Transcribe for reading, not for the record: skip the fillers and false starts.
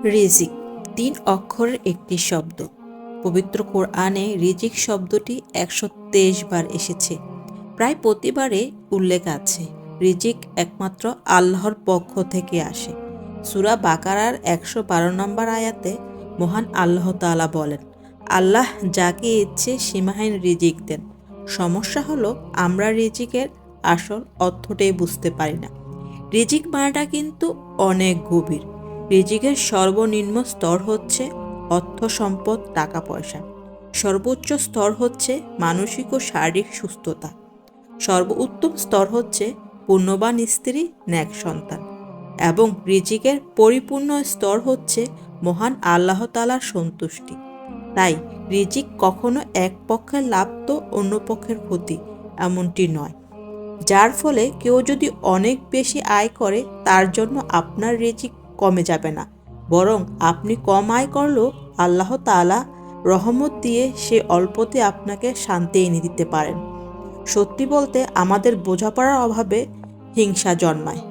রিজিক ৩ অক্ষরের একটি শব্দ। পবিত্র কোরআনে রিজিক শব্দটি ১২৩ বার এসেছে। প্রায় প্রতিবারে উল্লেখ আছে রিজিক একমাত্র আল্লাহর পক্ষ থেকে আসে। সূরা বাকারার ১১২ নম্বর আয়াতে মহান আল্লাহ তাআলা বলেন, আল্লাহ যাকে ইচ্ছে সীমাহীন রিজিক দেন। সমস্যা হলো আমরা রিজিকের আসল অর্থটাই বুঝতে পারি না। রিজিক মানেটা কিন্তু অনেক গভীর। রিজিকের সর্বনিম্ন স্তর হচ্ছে অর্থ সম্পদ, টাকা পয়সা। সর্বোচ্চ স্তর হচ্ছে মানসিক ও শারীরিক সুস্থতা। সর্বোত্তম স্তর হচ্ছে পুণ্যবান স্ত্রী, নেক সন্তান। এবং রিজিকের পরিপূর্ণ স্তর হচ্ছে মহান আল্লাহ তাআলার সন্তুষ্টি। তাই রিজিক কখনো এক পক্ষের লাভ তো অন্য পক্ষের ক্ষতি, এমনটি নয়। যার ফলে কেউ যদি অনেক বেশি আয় করে তার জন্য আপনার রিজিক কমে যাবে না, বরং আপনি কম আয় করলেও আল্লাহ তাআলা রহমত দিয়ে সে অল্পতে আপনাকে শান্তি এনে দিতে পারেন। সত্যি বলতে আমাদের বোঝাপড়ার অভাবে হিংসা জন্মায়,